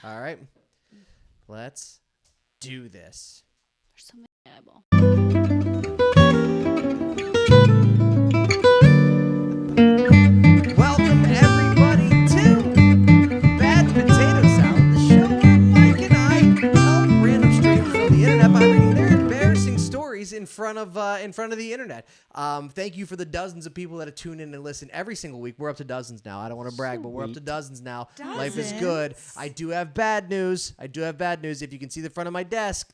All right. Let's do this. There's so many eyeball. Welcome, everybody, to Bad Potato Salad, the show where Mike and I help random strangers on the internet by reading their embarrassing stories in front of the internet. Thank you for the dozens of people that have tuned in and listen every single week. We're up to dozens now. I don't want to brag, but we're up to dozens now. Life is good. I do have bad news. If you can see the front of my desk,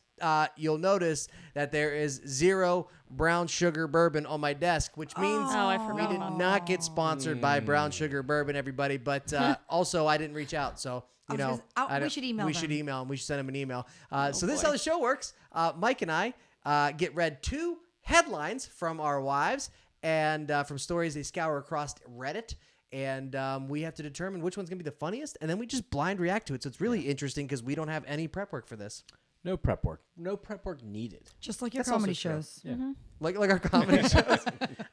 you'll notice that there is 0 brown sugar bourbon on my desk, which means we did not get sponsored by brown sugar bourbon, everybody. But also, I didn't reach out, so we should email them. We should email them. We should send them an email. So this is how the show works. Mike and I get read 2 headlines from our wives and from stories they scour across Reddit. And we have to determine which one's going to be the funniest, and then we just blind react to it. So it's really interesting because we don't have any prep work for this. No prep work. No prep work needed. Just like your comedy shows. Yeah. Mm-hmm. Like our comedy shows.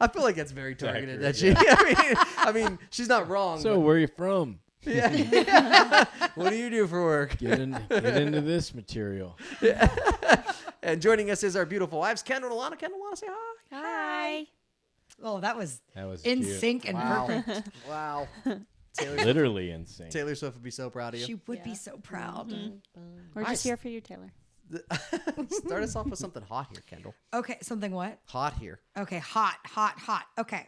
I feel like that's very targeted. Accurate, I mean, she's not wrong. So where are you from? Yeah. What do you do for work? Get into this material. And joining us is our beautiful wives, Kendyll and Alana. Kendyll, want to say hi? Hi. Oh, that was in cute. sync and perfect. Wow. Literally in sync. Taylor Swift would be so proud of you. She would be so proud. Mm-hmm. We're just here for you, Taylor. Start us off with something hot here, Kendyll. Okay, something what? Hot here. Okay, hot. Okay.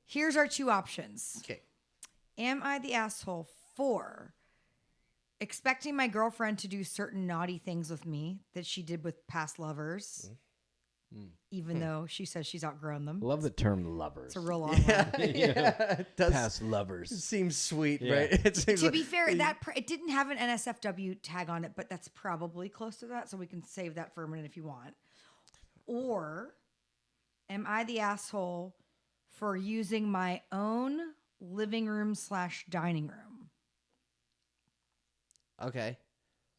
Here's our 2 options. Okay. Am I the asshole for expecting my girlfriend to do certain naughty things with me that she did with past lovers, even though she says she's outgrown them? Love the term lovers. It's a real long one. Yeah, it does. Past lovers. It seems sweet, Yeah. right? It seems To be fair, it didn't have an NSFW tag on it, but that's probably close to that, so we can save that for a minute if you want. Or am I the asshole for using my own living room / dining room? Okay.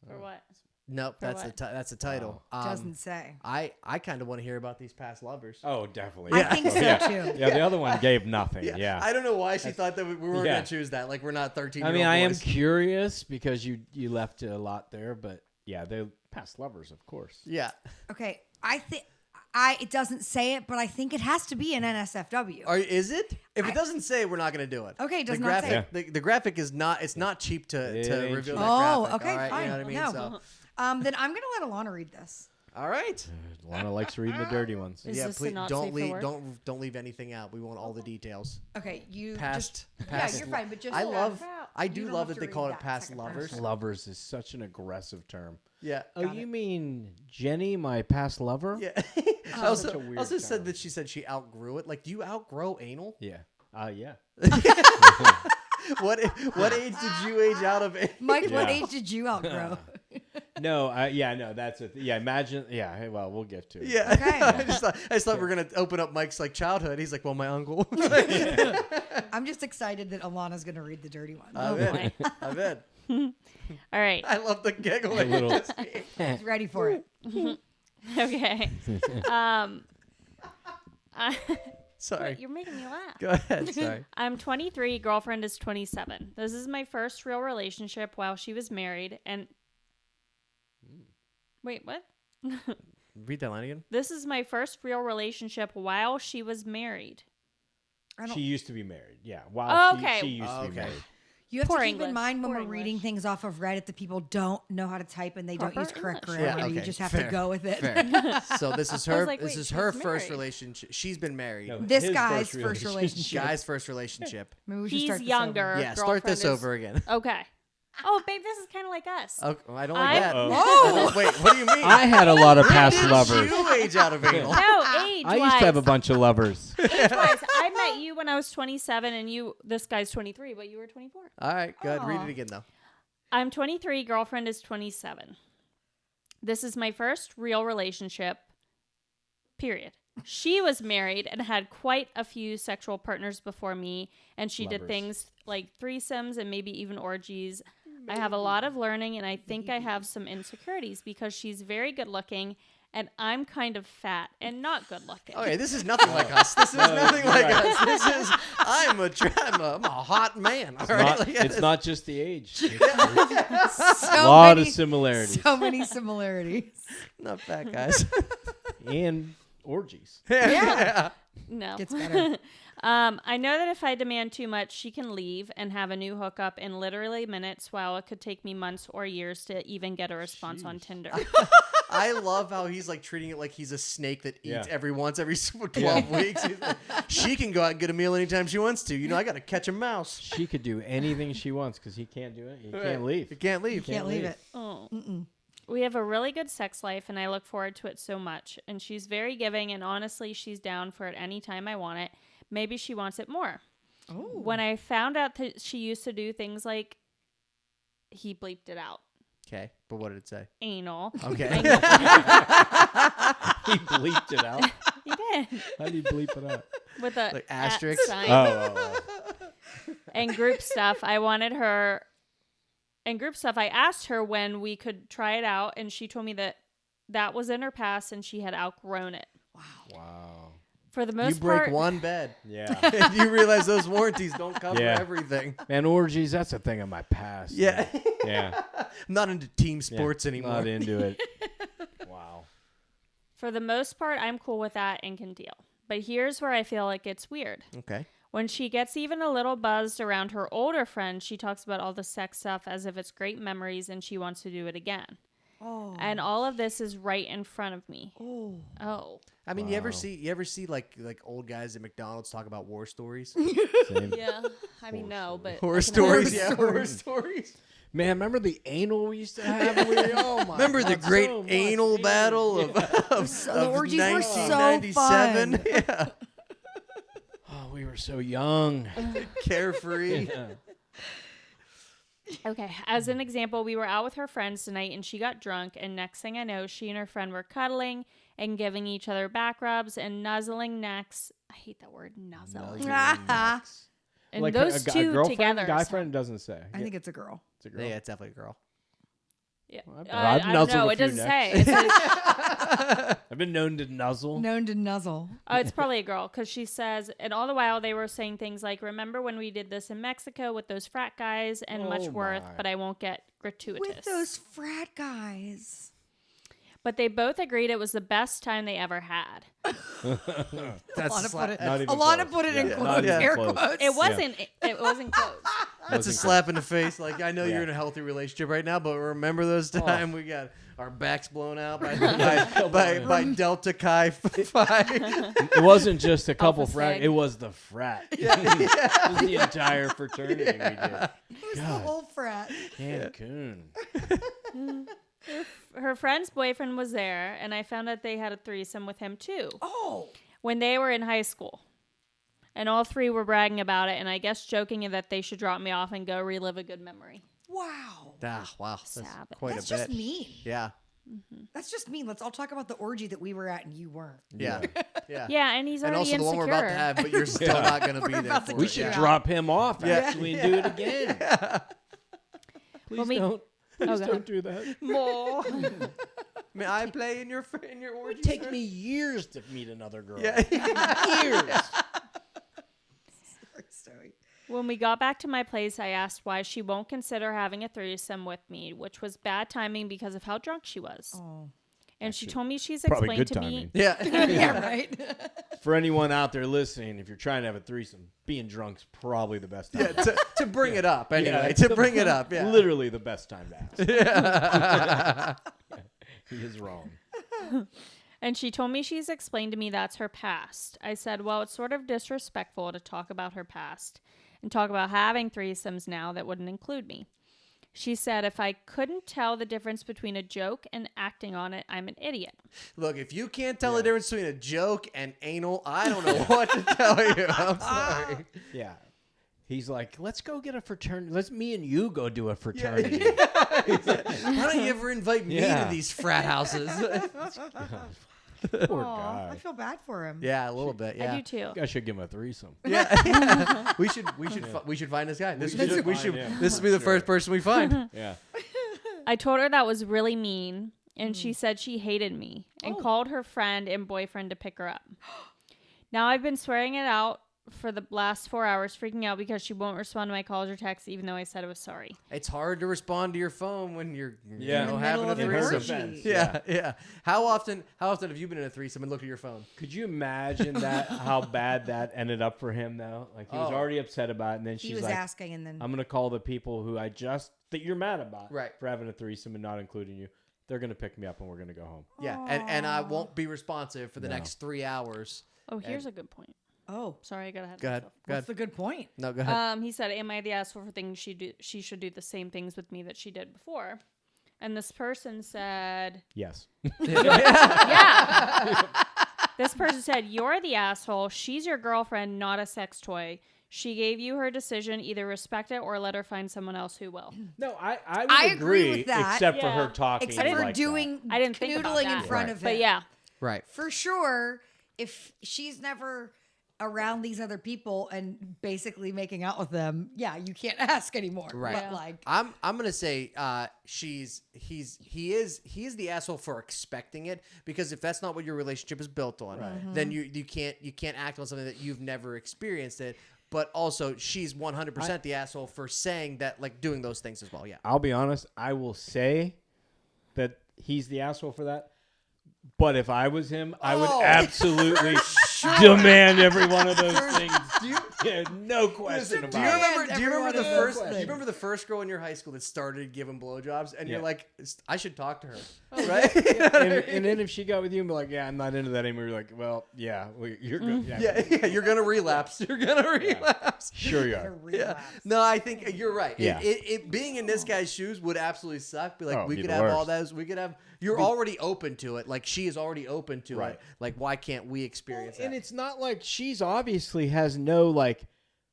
For what? Nope, that's the title. Doesn't say. I kind of want to hear about these past lovers. Oh, definitely. I think so too. Yeah, the other one gave nothing. Yeah. I don't know why she thought that we weren't going to choose that. Like, we're not 13-year-old I am boys. curious because you left a lot there, but yeah, they're past lovers, of course. Yeah. Okay, it doesn't say it, but I think it has to be an NSFW. Is it? If it doesn't say, we're not going to do it. Okay, it does the not graphic, say. The graphic is not. It's not cheap to reveal that Oh, graphic. okay, all right? fine. You know what I mean? No. So, Then I'm gonna let Alana read this. all right. Lana likes reading the dirty ones. Is Yeah, this please not don't safe for leave. work? Don't leave anything out. We want all the details. Okay, you Past. yeah, you're fine, but just I you do don't love have that to they call read it that past second lovers. part. Lovers is such an aggressive term. Yeah. Oh, Got you it. mean Jenny, my past lover? Yeah. Such a weird also said term. that she said she outgrew it. Like, do you outgrow anal? Yeah. Yeah. What age did you age out of it? Mike, what Yeah. age did you outgrow? No, that's it. Yeah, imagine. Yeah, hey, well, we'll get to it. Yeah. Okay. I just thought we were gonna open up Mike's like childhood. He's like, well, my uncle. I'm just excited that Alana's gonna read the dirty one. I'm in. I'm in. All right. I love the giggle. A little- He's ready for it. Okay. Sorry. You're making me laugh. Go ahead. Sorry. I'm 23, girlfriend is 27. This is my first real relationship while she was married and Wait, what? Read that line again. This is my first real relationship while she was married. She used to be married. Yeah. Oh, While okay. she used to be Okay. married. You have Poor to keep English. in mind when Poor we're reading English. things off of Reddit that people don't know how to type and they don't Proper use correct English. grammar. Yeah, You okay. just have Fair. to go with it. Fair. So this is I was her. like, this wait, is her she's first married. relationship. She's been married. No, This his guy's first first relationship. Guy's first relationship. Maybe we should He's start this younger. over. Yeah. Start girlfriend this is- over again. Okay. Oh, babe, this is kind of like us. Okay, I don't like that. Oh! Wait, what do you mean? I had a lot of past Did lovers. you age out of anal? No, age-wise. I used to have a bunch of lovers. Age-wise, I met you when I was 27, and this guy's 23, but you were 24. All right. Go ahead. Read Aw. it again though. I'm 23, girlfriend is 27. This is my first real relationship, period. She was married and had quite a few sexual partners before me, and she did Lovers. things like threesomes and maybe even orgies. I have a lot of learning, and I think I have some insecurities because she's very good looking, and I'm kind of fat and not good looking. Okay, this is nothing like us. This is nothing like us. This is I'm a hot man. All right, like, It's not just the age. lot of similarities. So many similarities. Not bad, guys. And orgies. Yeah. No. Gets better. I know that if I demand too much, she can leave and have a new hookup in literally minutes, while it could take me months or years to even get a response on Tinder. I love how he's like treating it like he's a snake that eats Yeah. every 12 weeks. He's like, she can go out and get a meal anytime she wants to. You know, I got to catch a mouse. She could do anything she wants because he can't do it. He can't leave. You can't leave. Can't leave it. Oh. We have a really good sex life, and I look forward to it so much. And she's very giving, and honestly, she's down for it any time I want it. Maybe she wants it more. Oh. When I found out that she used to do things like, he bleeped it out, Okay, but what did it say? anal. Okay. He bleeped it out. He did. How do you bleep it out? With a Like at asterisk? sign. Oh. And group stuff, I asked her when we could try it out, and she told me that was in her past and she had outgrown it. Wow. For the You most break part, one bed. Yeah. And you realize those warranties don't cover Yeah. everything. Man, orgies, that's a thing of my past. Yeah. Yeah. I'm not into team sports anymore. Not into it. Wow. for the most part, I'm cool with that and can deal. But here's where I feel like it's weird. Okay. When she gets even a little buzzed around her older friends, she talks about all the sex stuff as if it's great memories and she wants to do it again. Oh. And all of this is right in front of me. Oh. Oh. I mean, Wow. you ever see like old guys at McDonald's talk about war stories? Same. Yeah. I mean, no, but... Horror I can stories, imagine. yeah, horror stories. Man, remember the anal we used to have? Oh my Remember the God, great so much anal anal. battle of The orgies were so 1997? fun. Yeah. Oh, we were so young. Carefree. Yeah. Okay, as an example, we were out with her friends tonight and she got drunk, and next thing I know, she and her friend were cuddling and giving each other back rubs and nuzzling necks. I hate that word, nuzzling. And Like those a two girlfriend, together. guy sound- friend doesn't say. I think it's a girl. It's a girl. Yeah, it's definitely a girl. Yeah. Well, I I've don't nuzzled know. a It few doesn't necks. say. It says, I've been known to nuzzle. Known to nuzzle. it's probably a girl because she says, and all the while they were saying things like, remember when we did this in Mexico with those frat guys and much Oh worth, my. but I won't get gratuitous. With those frat guys. But they both agreed it was the best time they ever had. That's Alana put it, Not even Alana close. put it in Yeah, quotes, not even air close. quotes. It wasn't. It wasn't close. That's a slap in the face. Like, I know Yeah. you're in a healthy relationship right now, but remember those times we got our backs blown out by by Delta Chi Phi. It wasn't just a couple Alpha frat. Sig. It was the frat. It was the entire fraternity we did. It was the God. whole frat. Cancun. Her friend's boyfriend was there, and I found out they had a threesome with him too Oh. when they were in high school. And all three were bragging about it, and I guess joking that they should drop me off and go relive a good memory. Wow. Wow, that's Savage. quite That's a bit. just mean. Yeah, That's just mean. Let's all talk about the orgy that we were at and you weren't. yeah, yeah. Yeah, and he's And already also the one we're about to insecure. have, but you're still not going to be We're there about for to We it. should Yeah. drop him off Yeah. actually and do it again. Please When we- don't. Please go don't do that. More. May I play in your orgy? It'd take me years to meet another girl. Yeah. Years. Sorry. When we got back to my place, I asked why she won't consider having a threesome with me, which was bad timing because of how drunk she was. Oh. And she told me she's Probably explained good to timing. me. Yeah. Yeah, right. For anyone out there listening, if you're trying to have a threesome, being drunk's probably the best time. Yeah, to bring it up anyway. Yeah, to bring it up, yeah. Literally the best time to ask. He is wrong. And she told me she's explained to me that's her past. I said, well, it's sort of disrespectful to talk about her past and talk about having threesomes now that wouldn't include me. She said, if I couldn't tell the difference between a joke and acting on it, I'm an idiot. Look, if you can't tell the difference between a joke and anal, I don't know what to tell you. I'm sorry. Yeah. He's like, let's go get a fraternity. Let's me and you go do a fraternity. Why don't you ever invite me Yeah. to these frat houses? Poor Aw, I guy. feel bad for him. Yeah, a little bit. Yeah. I do too. I should give him a threesome. Yeah. we should find this guy. This should would find him. this would be the first person we find. Yeah. I told her that was really mean, and she said she hated me and called her friend and boyfriend to pick her up. Now I've been swearing it out for the last 4 hours, freaking out because she won't respond to my calls or texts, even though I said I was sorry. It's hard to respond to your phone when you're Yeah. you know, In the having middle a of an threesome. orgy. Yeah. How often have you been in a threesome and looked at your phone? Could you imagine that? How bad that ended up for him, though? Like he was already upset about it, and then He she's was like, asking, and then "I'm gonna call the people who that you're mad about, Right. for having a threesome and not including you. They're gonna pick me up, and we're gonna go home." Yeah, and I won't be responsive for the next 3 hours. Oh, here's a good point. oh, Sorry, I got ahead of Go ahead. myself. Go what's ahead. the good point? No, go ahead. He said, "Am I the asshole for thinking she should do the same things with me that she did before?" And this person said, Yes. "Yeah." This person said, "You're the asshole. She's your girlfriend, not a sex toy. She gave you her decision. Either respect it or let her find someone else who will." No, I would I agree with that. except for Yeah. her talking. Except for like doing I didn't think about canoodling that. in front Right. of him. But yeah, Right. For sure, if she's never around these other people and basically making out with them, yeah, you can't ask anymore. Right. But Yeah. like, I'm gonna say he is the asshole for expecting it, because if that's not what your relationship is built on, then you can't act on something that you've never experienced it. But also, she's 100% the asshole for saying that, like doing those things as well. Yeah. I'll be honest. I will say that he's the asshole for that. But if I was him, I would absolutely demand every one of those things. Yeah, no question about Do you it. remember? Do you remember the everyone first? else Do you thing. remember the first girl in your high school that started giving blowjobs, and you're Yeah. like, I should talk to her, right? And then if she got with you and be like, "Yeah, I'm not into that anymore," you're like, "Well, yeah, you're good." yeah, you're gonna relapse. You're gonna relapse. Sure you are. Yeah. No, I think you're right. Yeah. It being in this guy's shoes would absolutely suck. Be like, Oh, we it'd could be have the all worst. those. We could have. You're already open to it. Like she is already open to Right. it. Like why can't we experience And that? it's not like she's obviously has no like.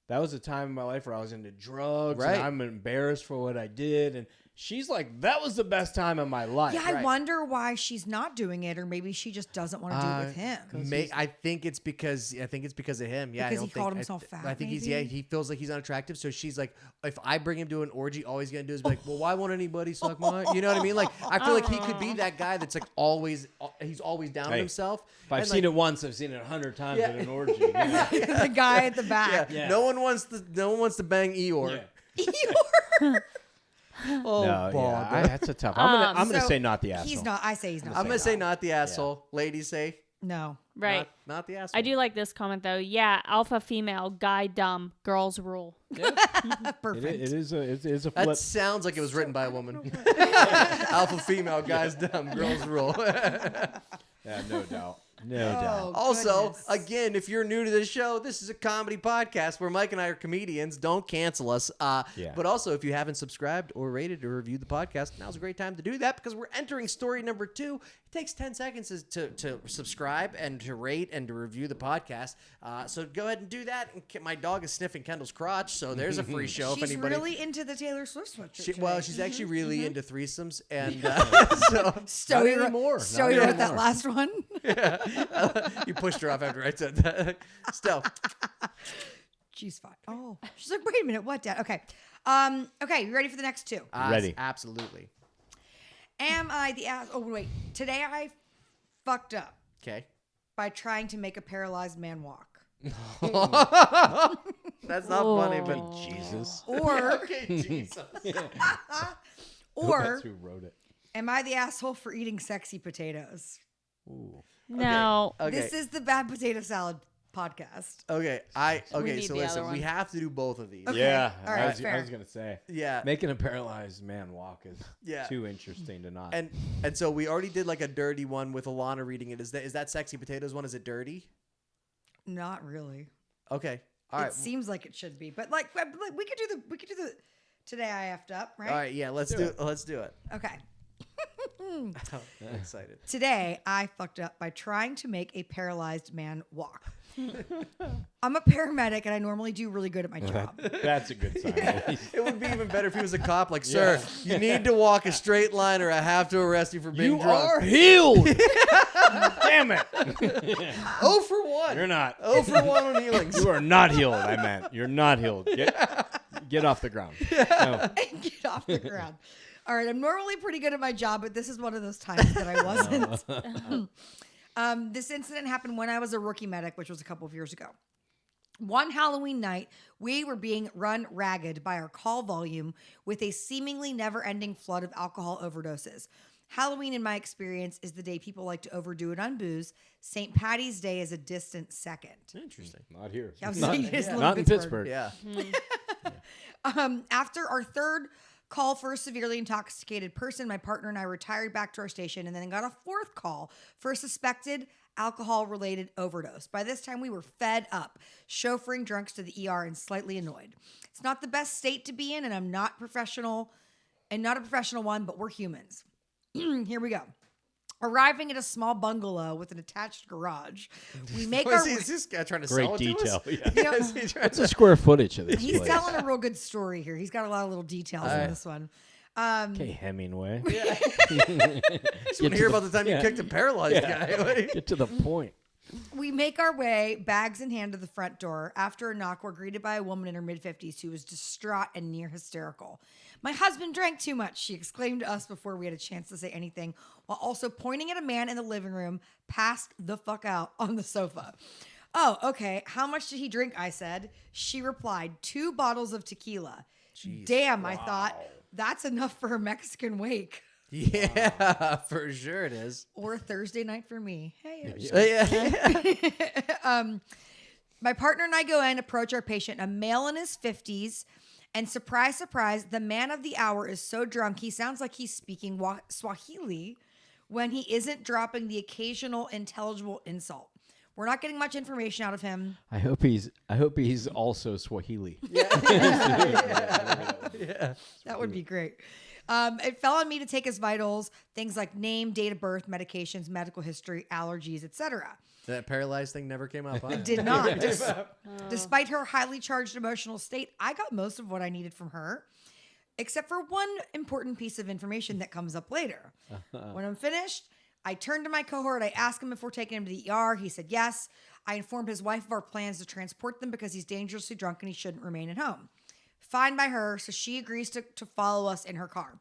That was a time in my life where I was into drugs, Right. and I'm embarrassed for what I did, and she's like, "That was the best time of my life." yeah, I Right. wonder why she's not doing it, or maybe she just doesn't want to do it with him. I think it's because of him. Yeah, I Because don't he called think- himself fat, I think maybe? he feels like he's unattractive. So she's like, if I bring him to an orgy, all he's gonna do is be like, well, why won't anybody suck mine? You know what I mean? Like I feel like he could be that guy that's like he's always down on Hey, himself. If I've And, seen like, it once, I've seen it 100 times Yeah. at an orgy. You know? The guy at the back. Yeah. No one wants to bang Eeyore. Yeah. Oh, No, bother. yeah, that's a tough. I'm gonna So say not the asshole. He's not. I say he's not. I'm gonna say not the asshole. Ladies say no. right. not the asshole. I do like this comment though. Yeah, alpha female, guy dumb, girls rule. Perfect. It is a flip. That sounds like it was written by a woman. Alpha female, guys dumb, girls rule. Yeah, no doubt. No doubt. Also, Goodness. again, if you're new to this show, this is a comedy podcast where Mike and I are comedians. Don't cancel us. Yeah. But also, if you haven't subscribed or rated or reviewed the podcast, now's a great time to do that because we're entering story number 2. It takes 10 seconds to subscribe and to rate and to review the podcast. So go ahead and do that. And my dog is sniffing Kendall's crotch, so there's a free show. She's if anybody, really into the Taylor Swift sweatshirt. well, she's actually really into threesomes, and so so Not anymore. So Not you wrote that anymore. last one. you pushed her off after I said that. Still. She's fine. Oh, she's like, wait a minute, what, Dad? Okay, okay, you ready for the next 2? Ready. Absolutely. Am I the ass? Oh wait, today I fucked up Okay. by trying to make a paralyzed man walk. That's not funny, but Jesus. Or okay, Jesus. or That's who wrote it. am I the asshole for eating sexy potatoes? Ooh. No. Okay. This is the Bad Potato Salad podcast. Okay. need So the listen, other we one. have to do both of these. Okay. Yeah, all right, I was fair. gonna say. Yeah. Making a paralyzed man walk is Yeah. too interesting to not. And so we already did like a dirty one with Alana reading it. Is that sexy potatoes one? Is it dirty? Not really. Okay. All It right. seems like it should be, but like we could do the today I effed up, right? All right. Yeah. Let's do it. Okay. I'm excited. Today I fucked up by trying to make a paralyzed man walk. I'm a paramedic and I normally do really good at my job. That's a good sign. It would be even better if he was a cop. Like, sir, you need to walk a straight line, or I have to arrest you for being You drunk. are healed. Damn it. Oh for 1. You're not. Oh for 1 on healings. You are not healed. I meant you're not healed. Get off the ground. No. And get off the ground. All right, I'm normally pretty good at my job, but this is one of those times that I wasn't. This incident happened when I was a rookie medic, which was a couple of years ago. One Halloween night, we were being run ragged by our call volume with a seemingly never-ending flood of alcohol overdoses. Halloween, in my experience, is the day people like to overdo it on booze. St. Patty's Day is a distant second. Interesting. Not here. Yeah, I was not saying you just live not in Pittsburgh. Yeah. After our third call for a severely intoxicated person, my partner and I retired back to our station and then got a fourth call for a suspected alcohol-related overdose. By this time, we were fed up, chauffeuring drunks to the ER and slightly annoyed. It's not the best state to be in, and I'm not professional, and not a professional one, but we're humans. Here we go. Arriving at a small bungalow with an attached garage, we make our. Is this guy trying to Great sell it detail. to us? Yeah. You know, Is he trying What's to- the square footage of this he's place? telling a real good story here. He's got a lot of little details in this one. Okay, Hemingway. I just want to hear about the time you kicked a paralyzed guy. Get to the point. We make our way, bags in hand, to the front door. After a knock, we're greeted by a woman in her mid-50s who was distraught and near hysterical. "My husband drank too much," she exclaimed to us before we had a chance to say anything, while also pointing at a man in the living room, passed the fuck out on the sofa. "Oh, okay. How much did he drink?" I said. She replied, 2 bottles of tequila. Damn, I thought, that's enough for a Mexican wake. Yeah, for sure it is. Or a Thursday night for me. Hey, Yeah. my partner and I go in, approach our patient, a male in his 50s, and surprise, surprise, the man of the hour is so drunk he sounds like he's speaking Swahili when he isn't dropping the occasional intelligible insult. We're not getting much information out of him. I hope he's also Swahili. That would be great. It fell on me to take his vitals, things like name, date of birth, medications, medical history, allergies, etc. That paralyzed thing never came up. Huh? It did not. Despite her highly charged emotional state, I got most of what I needed from her, except for one important piece of information that comes up later. When I'm finished, I turned to my cohort. I asked him if we're taking him to the ER. He said yes. I informed his wife of our plans to transport them because he's dangerously drunk and he shouldn't remain at home. Fine by her, so she agrees to follow us in her car.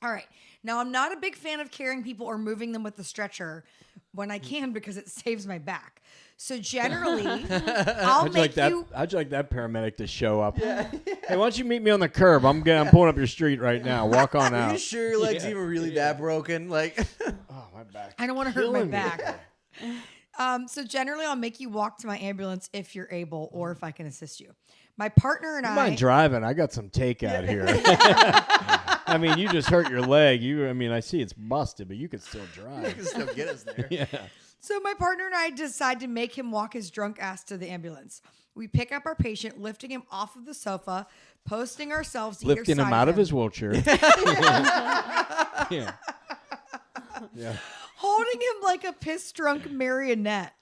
All right. Now, I'm not a big fan of carrying people or moving them with the stretcher when I can because it saves my back. So generally, I'll make you... How'd you like that paramedic to show up? Yeah. Hey, why don't you meet me on the curb? I'm pulling up your street right now. Walk on Are you out. sure your leg's even really that broken? Like, Oh, my back. I don't want to hurt my Killing me. back. So generally, I'll make you walk to my ambulance if you're able or if I can assist you. My partner and You I... mind driving? I got some takeout here. I mean, you just hurt your leg. I see it's busted, but you could still you drive. can still get us there. Yeah. So my partner and I decide to make him walk his drunk ass to the ambulance. We pick up our patient, lifting him off of the sofa, posting ourselves to Lifting either him side out of him, his wheelchair. Yeah. Yeah. holding him like a piss-drunk marionette.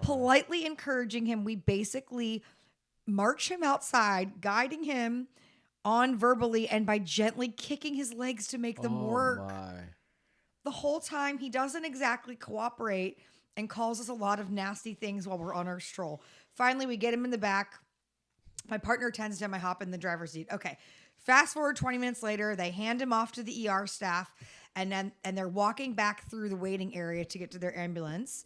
Politely encouraging him, we basically march him outside, guiding him on verbally and by gently kicking his legs to make them work. My. The whole time, he doesn't exactly cooperate and calls us a lot of nasty things while we're on our stroll. Finally, we get him in the back. My partner attends to him. I hop in the driver's seat. Okay. Fast forward 20 minutes later, they hand him off to the ER staff, and they're walking back through the waiting area to get to their ambulance.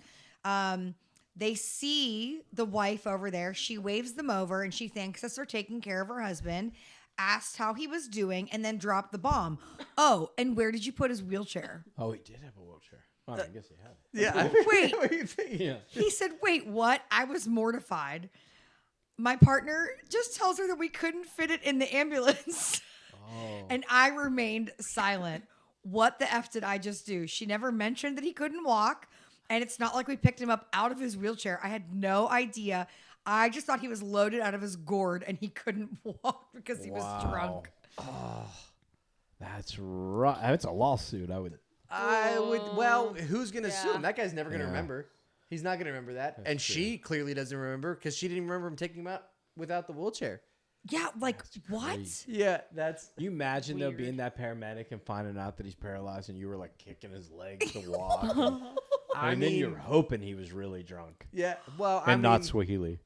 They see the wife over there. She waves them over, and she thanks us for taking care of her husband, asked how he was doing, and then dropped the bomb. Oh, and where did you put his wheelchair? Oh, he did have a wheelchair. Oh, I guess he had it. Yeah. Wait. What do you think? Yeah. He said, wait, what? I was mortified. My partner just tells her that we couldn't fit it in the ambulance. Oh. And I remained silent. What the F did I just do? She never mentioned that he couldn't walk. And it's not like we picked him up out of his wheelchair. I had no idea. I just thought he was loaded out of his gourd and he couldn't walk because he was drunk. Oh, that's right. That's a lawsuit. I would. Well, who's going to sue Yeah. him? That guy's never going to Yeah. remember. He's not going to remember that. That's and true. she clearly doesn't remember because she didn't remember him taking him out without the wheelchair. Yeah, like what? crazy. Yeah, that's... You imagine though Weird. being that paramedic and finding out that he's paralyzed and you were like kicking his legs to walk. And then you're hoping he was really drunk Yeah, well, and not Swahili.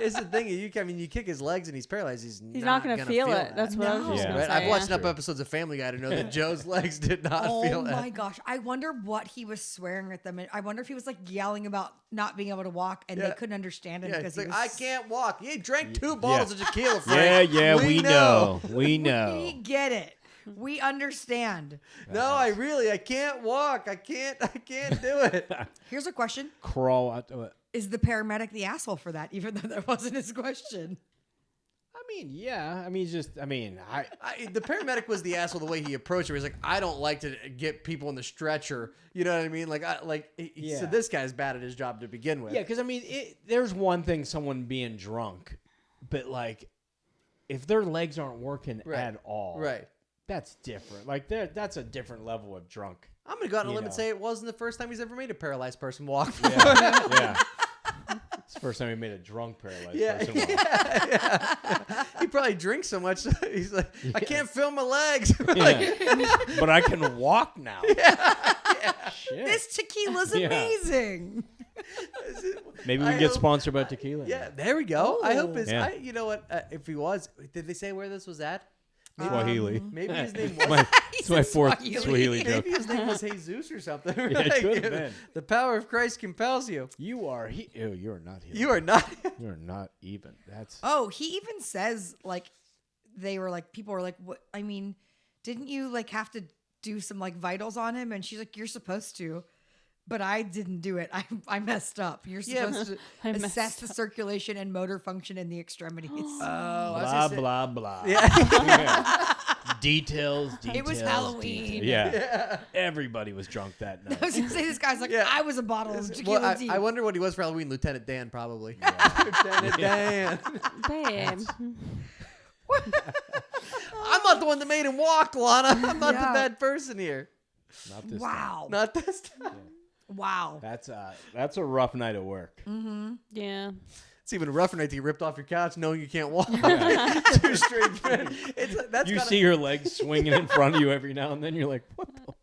It's the thing. You kick his legs and he's paralyzed. He's not going to feel it. That's what I was just Yeah. going to Right? say. I've watched enough episodes of Family Guy to know that Joe's legs did not feel it. Oh my gosh. I wonder what he was swearing at them. I wonder if he was like yelling about not being able to walk and they couldn't understand him Yeah, because it's he like, was I can't walk. He drank 2 bottles of tequila, Frank. Yeah, we know. We We know. get it. We understand. No, I can't walk. I can't do it. Here's a question. Crawl out to it. Is the paramedic the asshole for that, even though that wasn't his question? I mean, yeah. I mean, The paramedic was the asshole the way he approached it. He's like, I don't like to get people in the stretcher. You know what I mean? So this guy's bad at his job to begin with. yeah, because I mean, there's one thing someone being drunk, but like, if their legs aren't working at all, Right. that's different. Like, that's a different level of drunk. I'm going to go out on a limb and know. say it wasn't the first time he's ever made a paralyzed person walk. Yeah. It's the first time we made a drunk paralyzed person walk. Yeah. He probably drinks so much. He's like, I can't feel my legs. Yeah. But I can walk now. Shit. This tequila's Yeah. amazing. Maybe we can get sponsored by tequila. Yeah, there we go. I hope his. Yeah. You know what? If he was, did they say where this was at? Swahili. Maybe his name was. It's my fourth Swahili. Swahili joke. Maybe his name was Jesus or something. Yeah, it could have been. The power of Christ compels you. You are Ew, you're not here. You are not. You're not even. That's Oh, he even says like people were like, what? I mean, didn't you like have to do some like vitals on him? And she's like, you're supposed to, but I didn't do it. I messed up. You're supposed to I messed assess the circulation and motor function in the extremities. blah blah blah. Yeah. Details. It was Halloween. Yeah. Everybody was drunk that I night. was gonna say this guy's like, Yeah. I was a bottle of tequila Well, deep. I wonder what he was for Halloween. Lieutenant Dan, probably. Lieutenant Dan. Babe. I'm not the one that made him walk, Lana. I'm not the Yeah. bad person here. Not this time. Wow. Not this time. Wow. That's a rough night at work. Yeah. It's even rougher night to get ripped off your couch knowing you can't walk. 2 straight men. That's You gotta, see your legs swinging in front of you every now and then. You're like, what the?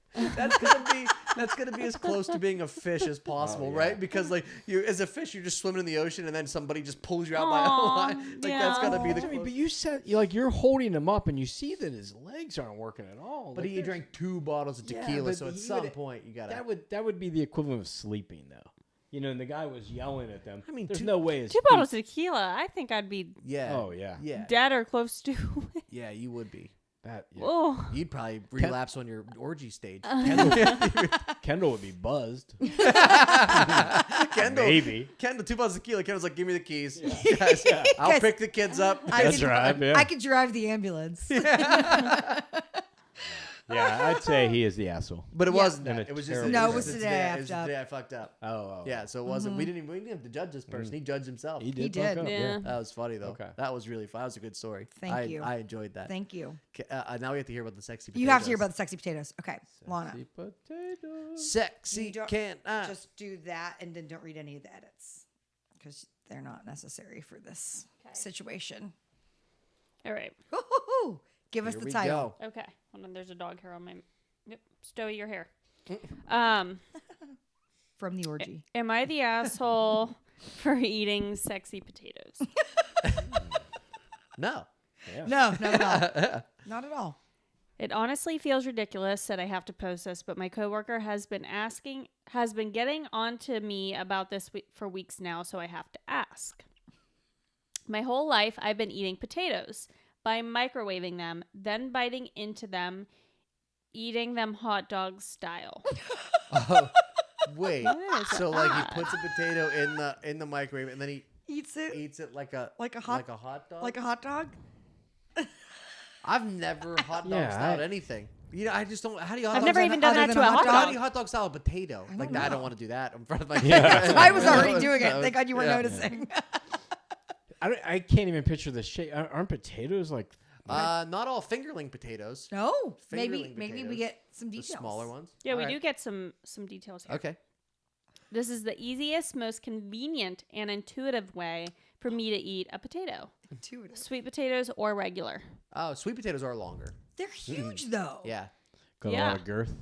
that's gonna be as close to being a fish as possible, yeah. right? Because like you, as a fish, you're just swimming in the ocean, and then somebody just pulls you out by a Aw, line. Like that's gotta be the. I mean, but close- you said you're holding him up, and you see that his legs aren't working at all. But Like, he there's- drank 2 bottles of Yeah, tequila, but so at he some would- point you gotta. that would be the equivalent of sleeping, though. You know, and the guy was yelling at them. I mean, there's 2 no way. His 2 bottles of tequila. I think I'd be Yeah. Oh yeah. Yeah. dead or close to. Yeah, you would be. That. Yeah. Oh. You'd probably relapse on your orgy stage. Kendall would be buzzed. Kendall, Maybe. Kendall, 2 bottles of tequila. Kendall's like, give me the keys. Guys, I'll Guys, pick the kids up. That's right. Yeah. I could drive the ambulance. Yeah, I'd say he is the asshole. But it Yeah. wasn't And that. a It was just terrible No, it person. was the today I It was the effed up. day I fucked up. Oh. Yeah, so it wasn't. We didn't have to judge this person. He judged himself. He did. He did. fuck up, Yeah. That was funny though. Okay. That was really fun. That was a good story. Thank you. I enjoyed that. Thank you. Now we have to hear about the sexy potatoes. You have to hear about the sexy potatoes. Okay, Lana. Sexy potatoes. sexy. You don't- Can I? Just do that and then don't read any of the edits because they're not necessary for this situation. All right. Woo-hoo-hoo. Give us Here the we title. go. Okay. Hold on. There's a dog hair on my. Yep. Stowy your hair. From the orgy. Am I the asshole for eating sexy potatoes? No. Yeah. No, not at all. Not at all. It honestly feels ridiculous that I have to post this, but my coworker has been getting on to me about this for weeks now, so I have to ask. My whole life, I've been eating potatoes by microwaving them, then biting into them, eating them hot dog style. Oh, wait. What is So like that? he puts a potato in the microwave and then he Eats it eats it like a hot dog. like a hot dog. I've never hot dog Yeah, styled I- anything. You know, I just don't. How do you hot I've dog never style- even done other that than to a a hot hot dog? How do you dog. hot dog style a potato? Like know. I don't want to do that in front of my. Yeah. I was already doing it. Thank God you weren't Yeah. noticing. I can't even picture the shape. Aren't potatoes like? Not all fingerling potatoes. No, Fingerling maybe we potatoes. get some The details. smaller ones. Yeah, we All do right. get some details here. Okay. This is the easiest, most convenient, and intuitive way for me to eat a potato. Intuitive. Sweet potatoes or regular. Oh, sweet potatoes are longer. They're huge though. Yeah. Got a Yeah. lot of girth.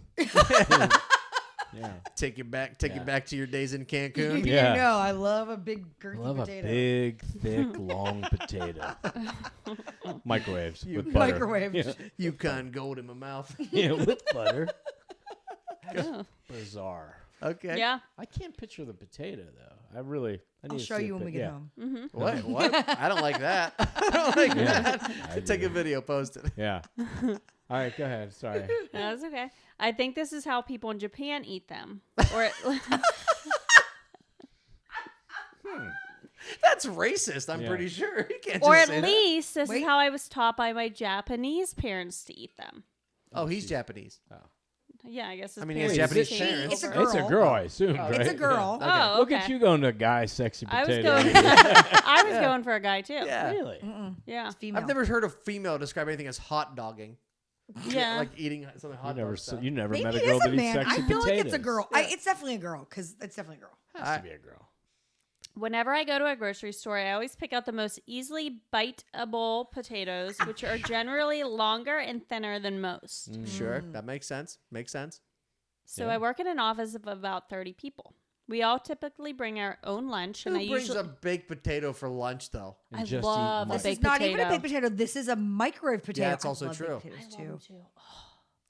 Yeah. Take you back to your days in Cancun. Yeah. You know, I love a big girthy I love potato. a big, thick, long potato. Microwaves with butter. Microwave. Yeah. Yukon gold in my mouth. Yeah, with butter. Oh. Bizarre. Okay. Yeah. I can't picture the potato though. I I'll need to show see you a when we pic- get yeah. home. What? I don't like that. I don't like that. I Take do. a video, post it. Yeah. All right, go ahead. Sorry. No, that's okay. I think this is how people in Japan eat them. Or That's racist. I'm Yeah. pretty sure. You can't or just at say that. least this Wait. is how I was taught by my Japanese parents to eat them. Oh, he's Japanese. Yeah, I guess. I mean, he has Wait, is Japanese it- parents. It's a It's a girl. girl, I assume, right? It's a girl. Yeah. Oh, Look okay. at you going to a guy, sexy I was potato. going. I was going for a guy too. Yeah. Really? Yeah. Female. I've never heard a female describe anything as hot dogging. Yeah. Like eating something hot dog style. You never Maybe met a it girl is a that eats man. sexy I feel potatoes. like it's a girl. It's definitely a girl because it's definitely a girl. Has to be a girl. Whenever I go to a grocery store, I always pick out the most easily biteable potatoes, which are generally longer and thinner than most. Sure, that makes sense. Makes sense. So Yeah. I work in an office of about 30 people. We all typically bring our own lunch, and Who I brings usually a baked potato for lunch, though? And I just love eat a This baked is not even a potato. baked potato. This is a microwave potato. Yeah, it's also I love true. baked I potatoes love them too. too.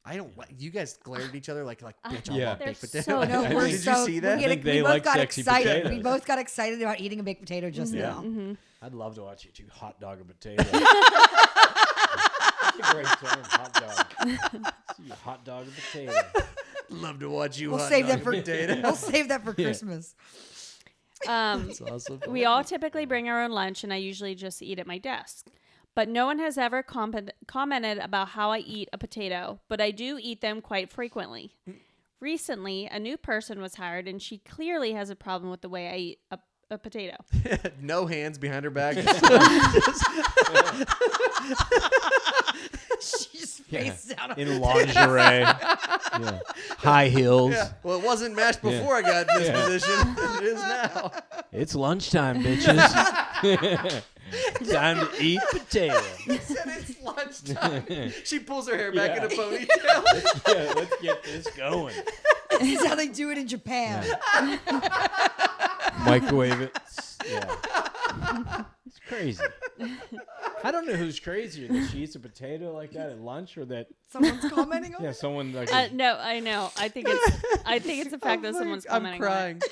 I don't like. You guys glared at each other like bitch. I Yeah. love baked They're potato. so No, I we're think- Did so you see that? I think they we both like got sexy excited. potatoes. We both got excited about eating a baked potato just Yeah. now. Mm-hmm. I'd love to watch you two hot dog a potato. That's a great term, hot dog. See you hot dog a potato. Love to watch you. We'll hot save dog that for potato. We'll save that for Christmas. That's awesome. We all typically bring our own lunch, and I usually just eat at my desk. But no one has ever commented about how I eat a potato, but I do eat them quite frequently. Recently, a new person was hired, and she clearly has a problem with the way I eat a potato. No hands behind her back. She's face down. In lingerie. Yeah. High heels. Yeah. Well, it wasn't mashed before I got in this position. It is now. It's lunchtime, bitches. Time to eat potato. He said it's lunchtime. She pulls her hair back in a ponytail. Yeah, let's get this going. This is how they do it in Japan. Microwave it. Yeah. It's crazy. I don't know who's crazier, that she eats a potato like that at lunch or that Someone's commenting on yeah, it. someone like No, I know. I think it's the fact that someone's I'm commenting on it.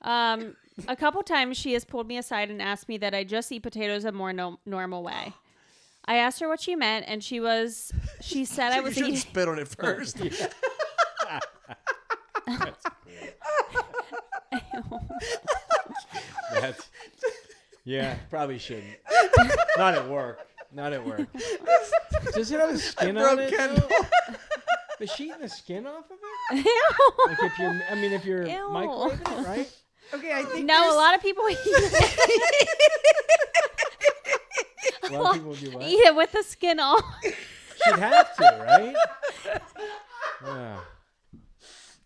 crying. A couple times she has pulled me aside and asked me that I just eat potatoes a more normal way. I asked her what she meant, and she said I You was shouldn't eating. spit on it first. That's, yeah, probably shouldn't. Not at work. Not at work. Does it have the skin on broke it? Kendyll. though? Is she eating the skin off of it? Ew. Like if you're Ew. microwaving it, right? Okay, I think No, a lot of people eat A lot of people do what? eat it with the skin off. She'd have to, right? Yeah.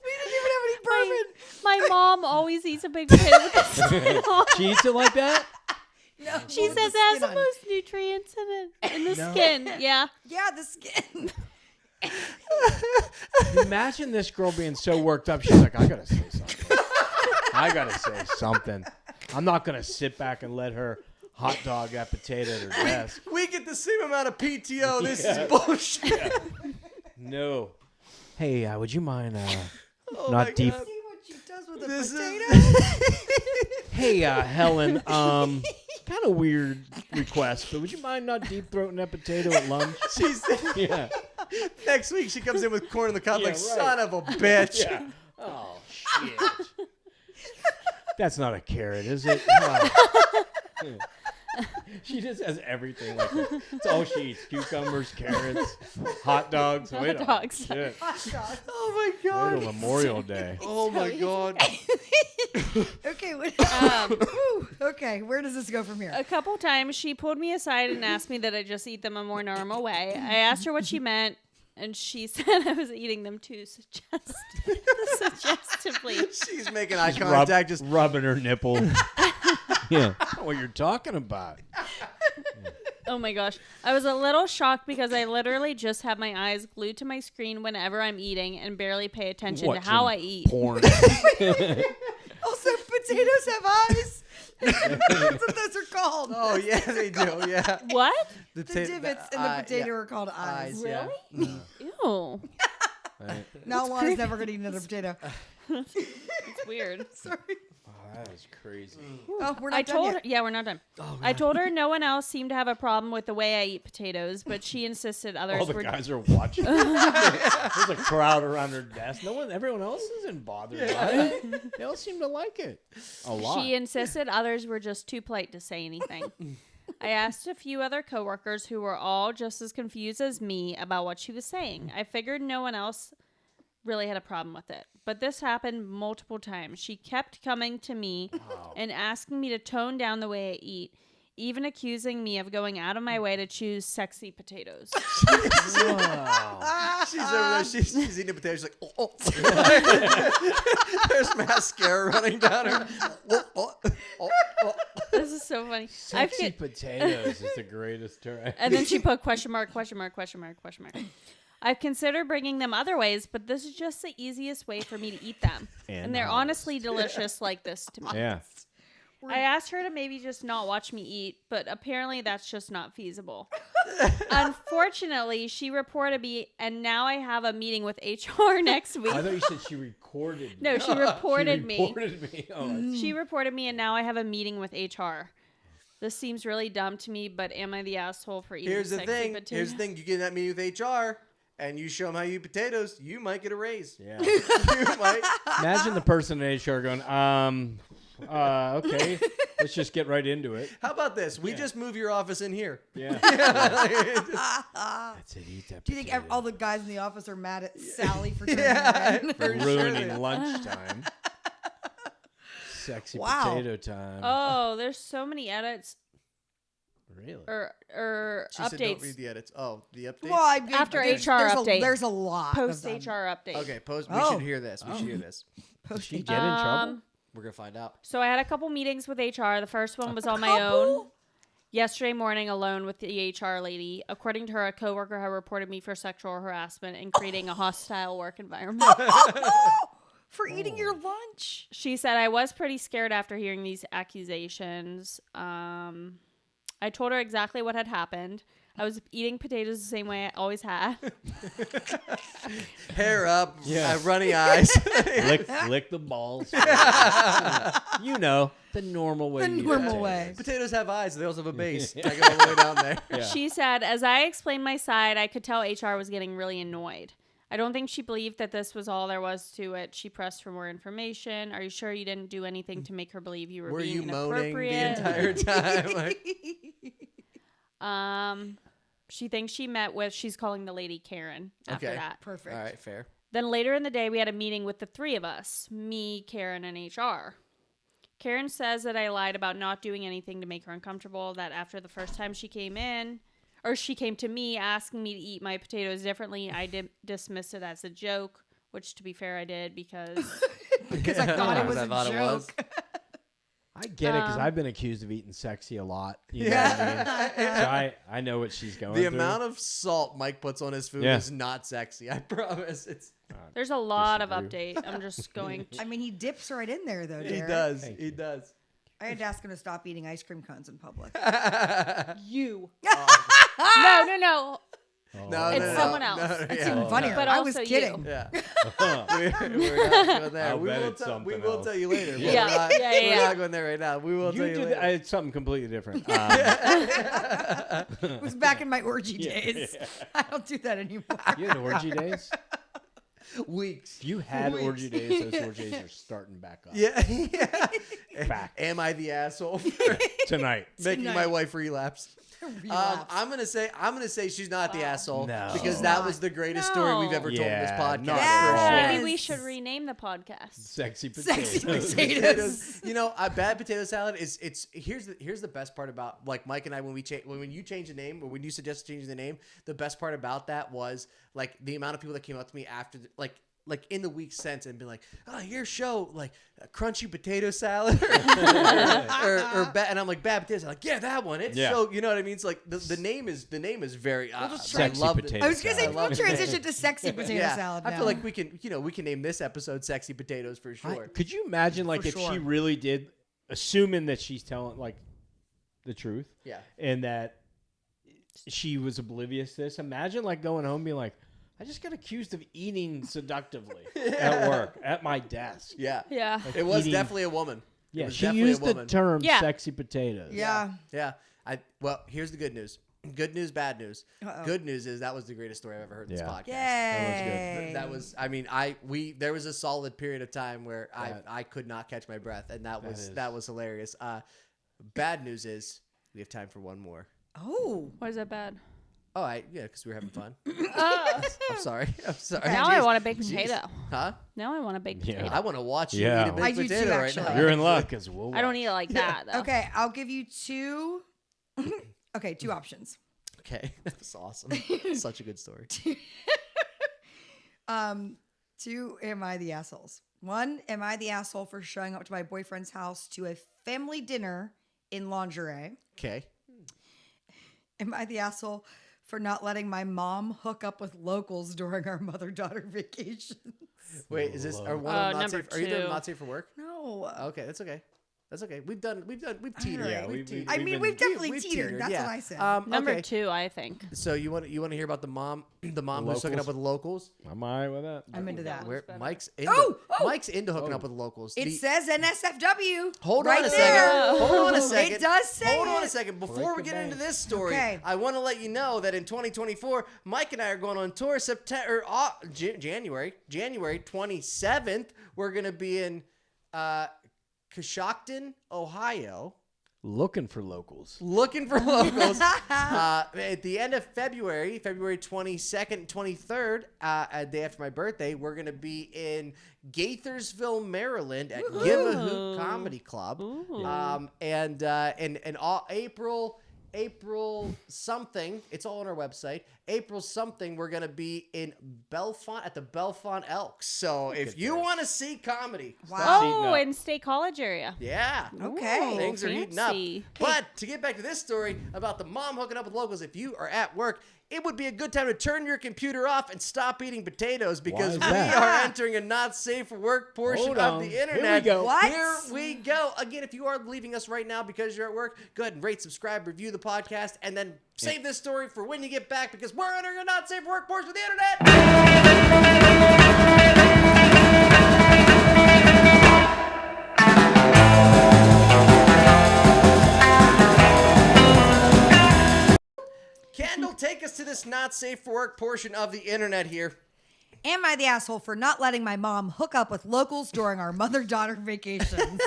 we didn't even have any bourbon. My mom always eats a big potato with the skin off. She eats it like that? No, She with says the it has skin the on. most nutrients in it, in the No. skin. Yeah. Yeah, the skin. Imagine this girl being so worked up. She's like, I gotta say something. I gotta say something. I'm not gonna sit back and let her hot dog that potato at her desk. We get the same amount of PTO. This Yeah. is bullshit. No. Hey, would you mind Oh not my deep? God. See what she does with a This potato? Hey, Helen. Kind of weird request, but would you mind not deep throating that potato at lunch? She's Yeah. next week. She comes in with corn on the cob Yeah, like right. son of a bitch. Yeah. Oh shit. That's not a carrot, is it? Oh. She just has everything. Like it's all she eats: cucumbers, carrots, hot dogs. Wait Hot on. dogs. Shit. Oh my Wait God. till Memorial Day. Oh my God. Okay, Um, whew, okay, where does this go from here? A couple times she pulled me aside and asked me that I just eat them a more normal way. I asked her what she meant, and she said I was eating them too suggestively. She's making eye Just contact. Just rubbing her nipple. Yeah. That's not what you're talking about. Oh my gosh. I was a little shocked because I literally just have my eyes glued to my screen whenever I'm eating and barely pay attention to how I eat. Porn. Also, potatoes have eyes. That's what those are called. Oh yeah, they do. Yeah. What? The divots in the potato are called eyes. Yeah. Ew. No, Lana's never going to eat another potato. It's weird. Sorry. Oh, that is crazy. Oh, we're not I done told yet. her, yeah, we're not done. Oh, I told her no one else seemed to have a problem with the way I eat potatoes, but she insisted others All the were. guys are watching. There's a crowd around her desk. Everyone else isn't bothered by it. They all seem to like it a lot. She insisted others were just too polite to say anything. I asked a few other coworkers who were all just as confused as me about what she was saying. I figured no one else really had a problem with it. But this happened multiple times. She kept coming to me and asking me to tone down the way I eat, even accusing me of going out of my way to choose sexy potatoes. She's over there. She's eating a potato. She's like, oh. There's mascara running down her. This is so funny. Sexy potatoes is the greatest term. And then she put question mark, question mark, question mark, question mark. I've considered bringing them other ways, but this is just the easiest way for me to eat them. And they're honestly delicious like this to me. Yeah. I asked her to maybe just not watch me eat, but apparently that's just not feasible. Unfortunately, she reported me, and now I have a meeting with HR next week. I thought you said she recorded me. No, she reported me. Oh, She reported me, and now I have a meeting with HR. This seems really dumb to me, but am I the asshole for eating Here's the sexy thing. potatoes? Here's the thing. You get in that meeting with HR, and you show them how you eat potatoes, you might get a raise. yeah. You might. Imagine the person in HR going, okay, let's just get right into it. How about this? We just move your office in here. Yeah. That's it. Eat that Do you think potato. all the guys in the office are mad at Sally for turning Yeah, her in? for ruining sure. lunchtime? Sexy Wow. potato time. Oh, there's so many edits Really? or She said don't updates. read the edits. Oh, the updates? Well, I mean, After there's- HR there's update. there's a lot. Post of HR them. update. Okay, post. We Oh. should hear this. We should hear this. Did she get in trouble? We're going to find out. So I had a couple meetings with HR. The first one was on my own. Yesterday morning, alone with the HR lady. According to her, a coworker had reported me for sexual harassment and creating a hostile work environment. For eating your lunch. She said, I was pretty scared after hearing these accusations. I told her exactly what had happened. I was eating potatoes the same way I always had. Hair up, Yeah. runny eyes. lick the balls. You know, the normal way. The you eat normal way. potatoes. Potatoes have eyes. They also have a base. Check it all the way down there. Yeah. She said, as I explained my side, I could tell HR was getting really annoyed. I don't think she believed that this was all there was to it. She pressed for more information. Are you sure you didn't do anything to make her believe you were Were being you moaning the inappropriate? entire time? Like, She thinks she met with, she's calling the lady Karen after Okay. that. Perfect. all right, fair. Then later in the day, we had a meeting with the three of us, me, Karen, and HR. Karen says that I lied about not doing anything to make her uncomfortable, that after the first time she came in, or she came to me asking me to eat my potatoes differently, I dismissed it as a joke, which to be fair, I did because Because I thought it was I a thought it was. joke. I get it because I've been accused of eating sexy a lot. You know what I mean? So I know what she's going The through. amount of salt Mike puts on his food Yeah. is not sexy. I promise. It's there's a lot of Disagree. update. I'm just going to. I mean, he dips right in there, though, he Derrick. does. Thank He you. does. I had to ask him to stop eating ice cream cones in public. You. No. No, It's no, someone no, else. no, That's yeah. even funnier. But I was also you. kidding. Yeah. We're not going there. I'll We bet will, it's we something will else. tell you later. but Yeah. We're not, Yeah, we're yeah. not going there right now. We will You tell you do later. it's something completely different. It was back in my orgy days. I don't do that anymore. You had orgy days? Weeks. If you had orgy days, those orgy days are starting back up. Yeah. yeah. Fact. Am I the asshole for Tonight. making my Tonight. wife relapse? Relapse. I'm gonna say she's not the asshole No. because She's that not. was the greatest story we've No. ever told in this Yeah, podcast. not for Yes. sure. Maybe we should rename the podcast. Sexy potatoes. Sexy potatoes. Potatoes. You know, a bad potato salad is here's the best part about like Mike and I when you change the name or when you suggest changing the name, the best part about that was like the amount of people that came up to me after like in the week since and been like, oh, your show, like a crunchy potato salad, and I'm like, bad potato salad. Like, yeah, that one. It's so, you know what I mean? It's like the name is very. Sexy potato I was gonna say salad. we'll transition to sexy potato salad. I now. feel like we can name this episode "Sexy Potatoes" for sure. Could you imagine, like, For if sure. she really did, assuming that she's telling, like, the truth, and that she was oblivious to this? Imagine, like, going home and being like, I just got accused of eating seductively at work, at my desk. Yeah. Like It was eating- definitely a woman. It Yeah, was she definitely used a the woman. term Yeah. sexy potatoes. Yeah. Yeah. Well, here's the good news. Good news, bad news. Uh-oh. Good news is that was the greatest story I've ever heard in this Yeah. podcast. Yay. That was. I mean, there was a solid period of time where I could not catch my breath, and that was hilarious. Bad news is we have time for one more. Oh. Why is that bad? Oh, because we were having fun. Oh. I'm sorry. Now I Jeez. want a baked Jeez. potato. Huh? Now I want a baked Yeah. potato. I want to watch you Yeah. eat a baked I do potato too, right actually. now. You're in luck, because we'll I don't eat it like that, though. Okay, I'll give you two. Okay, two options. Okay, that was awesome. Such a good story. Two, am I the assholes? One, am I the asshole for showing up to my boyfriend's house to a family dinner in lingerie? Okay. Am I the asshole for not letting my mom hook up with locals during our mother-daughter vacation? Wait, is this are one Oh, of them not number safe? Are you doing two. not safe for work? No. Okay, that's okay. That's okay. We've teetered. Yeah, we've teetered. I mean, we've definitely We've teetered. That's yeah. what I said. Number okay. 2, I think. So you want to hear about the mom who's hooking up locals? with locals? I'm all right with that. I'm into that. Where better. Mike's into hooking up with locals. It says NSFW. Hold right on a there. second. Hold on a second. It does say Hold on a it. second. Before we Break the get into bank. this story, Okay. I want to let you know that in 2024, Mike and I are going on tour January 27th. We're going to be in Coshocton, Ohio. Looking for locals. Looking for locals. At the end of February 22nd, 23rd, a day after my birthday, we're going to be in Gaithersville, Maryland at Give a Hoot Comedy Club. And all April something, it's all on our website. April something, we're going to be in Bellefonte at the Bellefonte Elks. So if you want to see comedy, Wow. Oh, in State College area. yeah. Okay. Ooh, Things are heating up. fancy. But to get back to this story about the mom hooking up with locals, if you are at work, it would be a good time to turn your computer off and stop eating potatoes because is we that? are entering a not safe for work portion Hold of on. the Here we internet. go. What? Here we go. Again, if you are leaving us right now because you're at work, go ahead and rate, subscribe, review the podcast, and then save this story for when you get back because we're entering a not safe for work portion of the internet. Kendall, take us to this not safe for work portion of the internet here. Am I the asshole for not letting my mom hook up with locals during our mother-daughter vacations?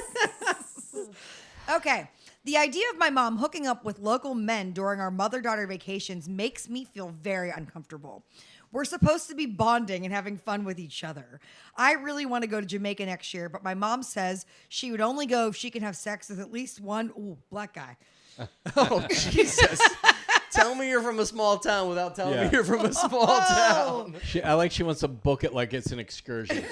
Okay. The idea of my mom hooking up with local men during our mother-daughter vacations makes me feel very uncomfortable. We're supposed to be bonding and having fun with each other. I really want to go to Jamaica next year, but my mom says she would only go if she can have sex with at least one black guy. Oh, Jesus. Tell me you're from a small town without telling me you're from a small town. She wants to book it like it's an excursion.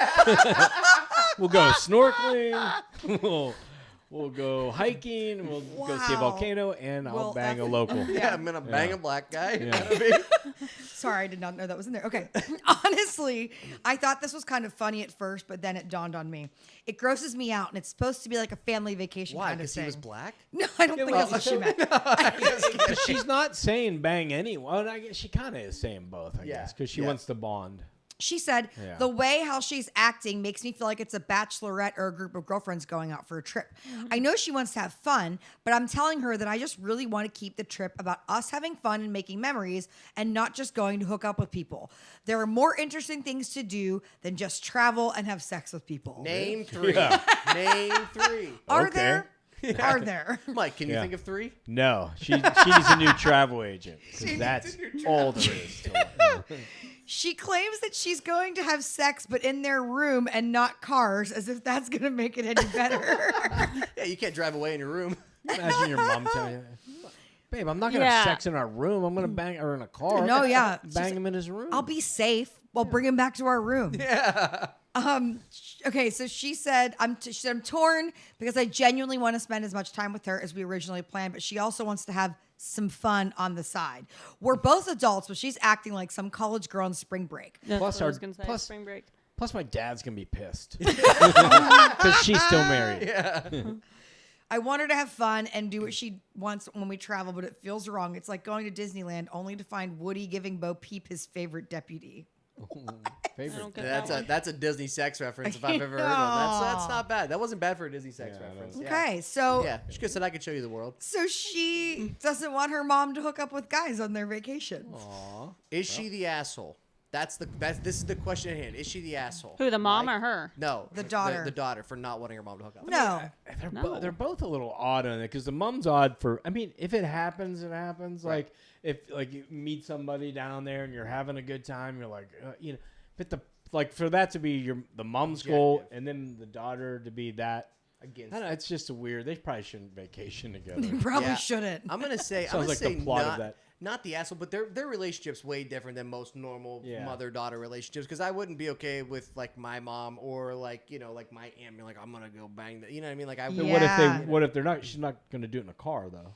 We'll go snorkeling. We'll go hiking. We'll go see a Wow. volcano, and I'll Well, bang a that's- local. Yeah, I'm gonna bang a black guy. Yeah. Sorry, I did not know that was in there. Okay. Honestly, I thought this was kind of funny at first, but then it dawned on me. It grosses me out, and it's supposed to be like a family vacation Why? kind of Because he thing. was black? No, I don't think well, that's what she meant. But she's not saying bang anyone. I guess she kind of is saying both, I Yeah, guess, because she yeah. wants to bond. She said, Yeah. the way how she's acting makes me feel like it's a bachelorette or a group of girlfriends going out for a trip. I know she wants to have fun, but I'm telling her that I just really want to keep the trip about us having fun and making memories and not just going to hook up with people. There are more interesting things to do than just travel and have sex with people. Name 3. Yeah. Name 3. Are Okay. there? Are there? Mike, can you Yeah. think of 3? No, she needs a new travel agent. 'Cause that's all there is to it. She claims that she's going to have sex, but in their room and not cars, as if that's going to make it any better. Yeah, you can't drive away in your room. Imagine your mom telling you. Babe, I'm not gonna have sex in our room. I'm gonna bang her in a car. No, yeah. Bang him in his room. I'll be safe. We'll bring him back to our room. Yeah. Okay, so she said, I'm torn because I genuinely want to spend as much time with her as we originally planned, but she also wants to have some fun on the side. We're both adults, but she's acting like some college girl on spring break. That's Plus what I our- was gonna say. plus- Spring break. Plus, my dad's gonna be pissed because she's still married. Yeah. I want her to have fun and do what she wants when we travel, but it feels wrong. It's like going to Disneyland only to find Woody giving Bo Peep his favorite deputy. I don't get That's that a that's a Disney sex reference if I've ever heard one. That's not bad. That wasn't bad for a Disney sex reference. Yeah. Okay, so Yeah, she could have said I could show you the world. so she doesn't want her mom to hook up with guys on their vacation. Aw. Is she the asshole? This is the question at hand. Is she the asshole? Who, the mom Mike? or her? No, The daughter. The daughter for not wanting her mom to hook up. No. They're both a little odd on it because the mom's odd for. I mean, if it happens, it happens. Right. Like if you meet somebody down there and you're having a good time, you're like, but for that to be the mom's goal and then the daughter to be that. Against. I don't know, it's just a weird. They probably shouldn't vacation together. They probably Yeah. shouldn't. I'm gonna say Sounds like the plot of that. not the asshole, but their relationship's way different than most normal mother-daughter relationships. Because I wouldn't be okay with like my mom or like my aunt. Be like, I'm gonna go bang that. You know what I mean? Like I. Yeah. What if they're not? She's not going to do it in a car though.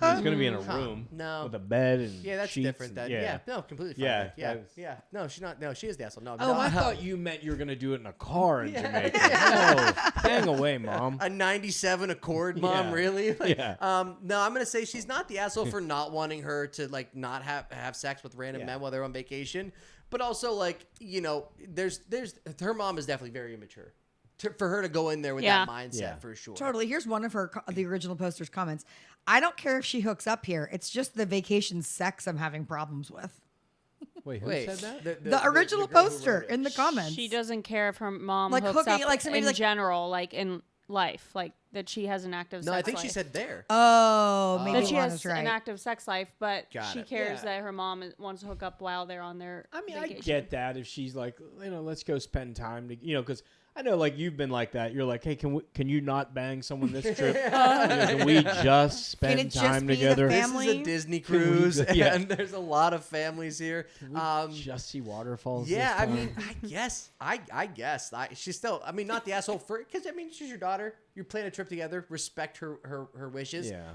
It's going to be in a room No. with a bed and That's sheets different. and- Then no, completely fine. Yeah, Yeah, that was- yeah. No, she's not. No, she is the asshole. No, Oh, no. I thought you meant you were going to do it in a car in Jamaica. No, hang away, Mom. A 97 Accord, Mom, Yeah. really? Like, Yeah. No, I'm gonna say she's not the asshole for not wanting her to like not have sex with random men while they're on vacation, but also like there's her mom is definitely very immature. For her to go in there with that mindset for sure. Totally. Here's one of the original poster's comments. I don't care if she hooks up here. It's just the vacation sex I'm having problems with. Wait, who Wait, said that? The original girl who poster wrote it. in the comments. She doesn't care if her mom Like hooks hooking- up like somebody in like- general, like in life, like that she has an active No, sex I think she life. said there. Oh, maybe That she Lana's has right. an active sex life, but Got she it. cares Yeah. that her mom wants to hook up while they're on their I mean, vacation. I get that if she's like, let's go spend time to, because I know like you've been like that. You're like, hey, can you not bang someone this trip? Can we just spend it just time be the together? family? This is a Disney Can we cruise, go- yeah. and there's a lot of families here. Just see waterfalls. Yeah, this I time? mean, I guess. She's still, I mean, not the asshole for, because I mean, she's your daughter. You're planning a trip together. Respect her wishes. Yeah.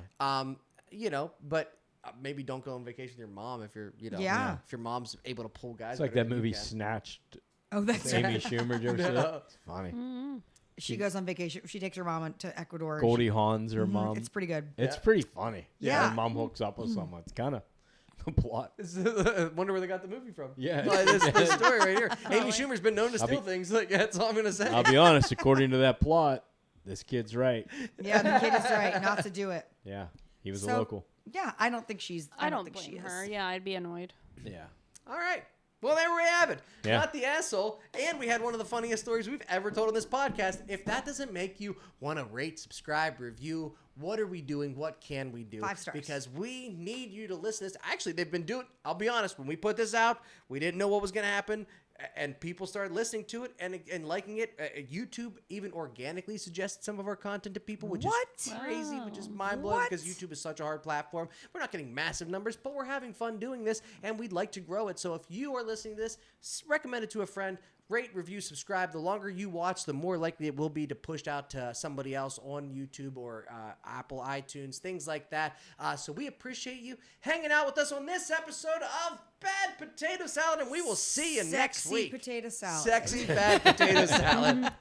But maybe don't go on vacation with your mom if you're, Yeah. if your mom's able to pull guys. It's like better that than you movie can. Snatched. Oh, that's Amy right. Schumer. Did you ever see that? It's funny. She goes on vacation. She takes her mom to Ecuador. and Goldie Hawn's her mom. It's pretty good. It's pretty funny. Yeah. Her mom hooks up with someone. It's kind of a plot. Wonder where they got the movie from. Yeah. Like, this story right here. Amy Schumer's been known to steal things. Like that's all I'm gonna say. I'll be honest. According to that plot, this kid's right. Yeah, the kid is right not to do it. Yeah. He was a So- local. Yeah, I don't think she's. I don't think blame she her. is. Yeah, I'd be annoyed. Yeah. All right. Well, there we have it. Yeah. Not the asshole. And we had one of the funniest stories we've ever told on this podcast. If that doesn't make you want to rate, subscribe, review, what are we doing? What can we do? 5 stars. Because we need you to listen to this. Actually, they've been doing, I'll be honest, when we put this out, we didn't know what was going to happen. And people started listening to it and liking it. YouTube even organically suggested some of our content to people, which What? is crazy, which is mind-blowing What? because YouTube is such a hard platform. We're not getting massive numbers, but we're having fun doing this, and we'd like to grow it. So if you are listening to this, recommend it to a friend. Rate, review, subscribe. The longer you watch, the more likely it will be to push out to somebody else on YouTube or Apple, iTunes, things like that. So we appreciate you hanging out with us on this episode of Bad Potato Salad, and we will see you next Sexy week. potato salad. Sexy bad potato salad.